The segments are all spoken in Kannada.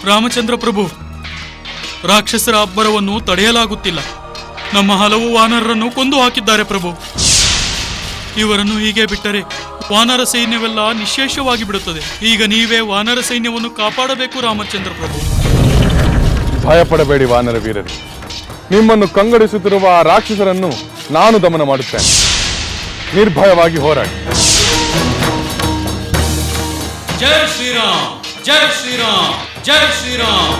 ರಾಮಚಂದ್ರ ಪ್ರಭು, ರಾಕ್ಷಸರ ಅಬ್ಬರವನ್ನು ತಡೆಯಲಾಗುತ್ತಿಲ್ಲ. ನಮ್ಮ ಹಲವು ವಾನರರನ್ನು ಕೊಂದು ಹಾಕಿದ್ದಾರೆ ಪ್ರಭು. ಇವರನ್ನು ಹೀಗೆ ಬಿಟ್ಟರೆ ವಾನರ ಸೈನ್ಯವೆಲ್ಲ ನಿಶ್ಶೇಷವಾಗಿ ಬಿಡುತ್ತದೆ. ಈಗ ನೀವೇ ವಾನರ ಸೈನ್ಯವನ್ನು ಕಾಪಾಡಬೇಕು ರಾಮಚಂದ್ರ ಪ್ರಭು. ಭಯಪಡಬೇಡಿ ವಾನರ ವೀರರು, ನಿಮ್ಮನ್ನು ಕಂಗಡಿಸುತ್ತಿರುವ ಆ ರಾಕ್ಷಸರನ್ನು ನಾನು ದಮನ ಮಾಡುತ್ತೇನೆ. ನಿರ್ಭಯವಾಗಿ ಹೋರಾಡಿ. ಜೈ ಶ್ರೀರಾಮ್, ಜೈ ಶ್ರೀರಾಮ್, ಜೈ ಶ್ರೀರಾಮ್.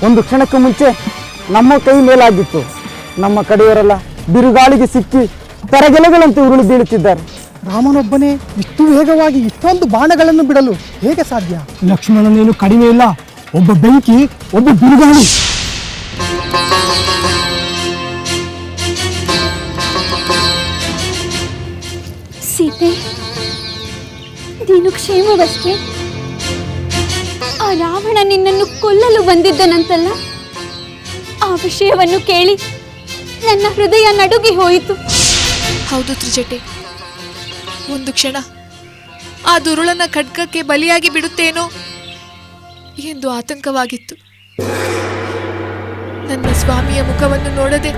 ಒಂದು ಕ್ಷಣಕ್ಕೆ ಮುಂಚೆ ನಮ್ಮ ಕೈ ಮೇಲಾಗಿತ್ತು. ನಮ್ಮ ಕಡೆಯವರೆಲ್ಲ ಬಿರುಗಾಳಿಗೆ ಸಿಕ್ಕಿ ತರಗೆಲೆಗಳಂತೆ ಉರುಳಿ ಬೀಳುತ್ತಿದ್ದಾರೆ. ರಾಮನೊಬ್ಬನೇ ಇಷ್ಟು ವೇಗವಾಗಿ ಇಷ್ಟೊಂದು ಬಾಣಗಳನ್ನು ಬಿಡಲು ಹೇಗೆ ಸಾಧ್ಯ? ಲಕ್ಷ್ಮಣನೇನು ಕಡಿಮೆ ಇಲ್ಲ. ಒಬ್ಬ ಬೆಂಕಿ, ಒಬ್ಬ ಬಿರುಗಾಳಿ. ಸೀತೆ, ನೀನು ಕ್ಷೇಮವಷ್ಟೇ? ಆ ರಾವಣ ನಿನ್ನನ್ನು ಕೊಲ್ಲಲು ಬಂದಿದ್ದನಂತಲ್ಲ, ಆ ವಿಷಯವನ್ನು ಕೇಳಿ ನನ್ನ ಹೃದಯ ನಡುಗಿ ಹೋಯಿತು. ಹೌದು ತ್ರಿಜಟೆ, ಒಂದು ಕ್ಷಣ ಆ ದುರುಳನ ಖಡ್ಗಕ್ಕೆ ಬಲಿಯಾಗಿ ಬಿಡುತ್ತೇನೋ ಎಂದು ಆತಂಕವಾಗಿತ್ತು. ನನ್ನ ಸ್ವಾಮಿಯ ಮುಖವನ್ನು ನೋಡದೆ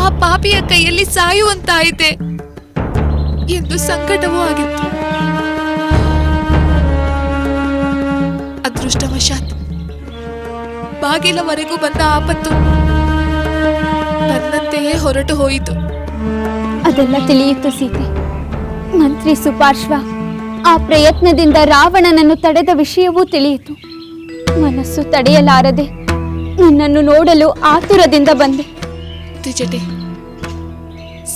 ಆ ಪಾಪಿಯ ಕೈಯಲ್ಲಿ ಸಾಯುವಂತಾಯಿತೆ ಎಂದು ಸಂಕಟವೂ ಆಗಿತ್ತು. ಅದೃಷ್ಟವಶಾತ್ ಬಾಗಿಲವರೆಗೂ ಬಂದ ಆಪತ್ತು ನನ್ನಂತೆಯೇ ಹೊರಟು ಹೋಯಿತು. ಅದೆಲ್ಲ ತಿಳಿಯಿತು ಸೀತೆ. ಮಂತ್ರಿ ಸುಪಾರ್ಶ್ವ ಆ ಪ್ರಯತ್ನದಿಂದ ರಾವಣನನ್ನು ತಡೆದ ವಿಷಯವೂ ತಿಳಿಯಿತು. ಮನಸ್ಸು ತಡೆಯಲಾರದೆ ನಿನ್ನನ್ನು ನೋಡಲು ಆತುರದಿಂದ ಬಂದೆ. ತ್ರಿಜಟೆ,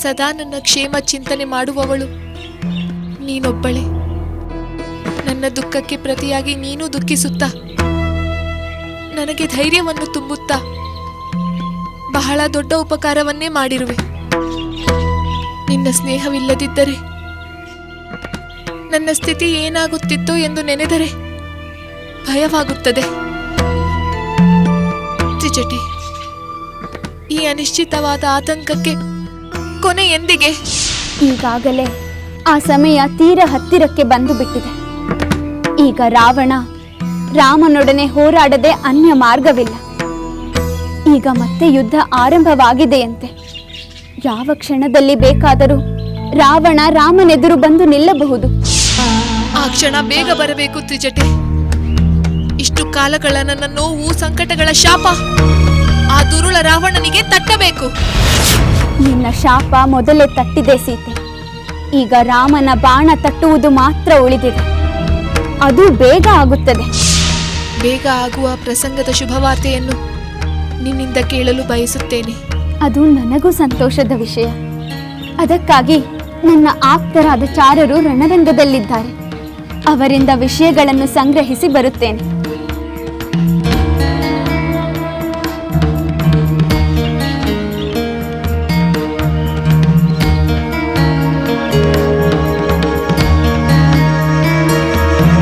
ಸದಾ ನನ್ನ ಕ್ಷೇಮ ಚಿಂತನೆ ಮಾಡುವವಳು ನೀನೊಬ್ಬಳೆ. ನನ್ನ ದುಃಖಕ್ಕೆ ಪ್ರತಿಯಾಗಿ ನೀನು ದುಃಖಿಸುತ್ತಾ ನನಗೆ ಧೈರ್ಯವನ್ನು ತುಂಬುತ್ತಾ ಬಹಳ ದೊಡ್ಡ ಉಪಕಾರವನ್ನೇ ಮಾಡಿರುವೆ. ನಿನ್ನ ಸ್ನೇಹವಿಲ್ಲದಿದ್ದರೆ ನನ್ನ ಸ್ಥಿತಿ ಏನಾಗುತ್ತಿತ್ತೋ ಎಂದು ನೆನೆದರೆ ಭಯವಾಗುತ್ತದೆ. ತ್ರಿಜಟೆ, ಈ ಅನಿಶ್ಚಿತವಾದ ಆತಂಕಕ್ಕೆ ಕೊನೆ ಎಂದಿಗೆ? ಈಗಾಗಲೇ ಆ ಸಮಯ ತೀರ ಹತ್ತಿರಕ್ಕೆ ಬಂದು ಬಿಟ್ಟಿದೆ. ಈಗ ರಾವಣ ರಾಮನೊಡನೆ ಹೋರಾಡದೆ ಅನ್ಯ ಮಾರ್ಗವಿಲ್ಲ. ಈಗ ಮತ್ತೆ ಯುದ್ಧ ಆರಂಭವಾಗಿದೆಯಂತೆ. ಯಾವ ಕ್ಷಣದಲ್ಲಿ ಬೇಕಾದರೂ ರಾವಣ ರಾಮನೆದುರು ಬಂದು ನಿಲ್ಲಬಹುದು. ಆ ಕ್ಷಣ ಬೇಗ ಬರಬೇಕು ತ್ರಿಜಟೆ. ಇಷ್ಟು ಇಷ್ಟು ಕಾಲಗಳ ನನ್ನ ನೋವು ಸಂಕಟಗಳ ಶಾಪ ಆ ದುರುಳ ರಾವಣನಿಗೆ ತಟ್ಟಬೇಕು. ನಿನ್ನ ಶಾಪ ಮೊದಲೇ ತಟ್ಟಿದೆ ಸೀತೆ. ಈಗ ರಾಮನ ಬಾಣ ತಟ್ಟುವುದು ಮಾತ್ರ ಉಳಿದಿದೆ. ಅದು ಬೇಗ ಆಗುತ್ತದೆ. ಬೇಗ ಆಗುವ ಪ್ರಸಂಗದ ಶುಭವಾರ್ತೆಯನ್ನು ನಿನ್ನಿಂದ ಕೇಳಲು ಬಯಸುತ್ತೇನೆ. ಅದು ನನಗೂ ಸಂತೋಷದ ವಿಷಯ. ಅದಕ್ಕಾಗಿ ನನ್ನ ಆಪ್ತರಾದ ಚಾರರು ರಣರಂಗದಲ್ಲಿದ್ದಾರೆ. ಅವರಿಂದ ವಿಷಯಗಳನ್ನು ಸಂಗ್ರಹಿಸಿ ಬರುತ್ತೇನೆ.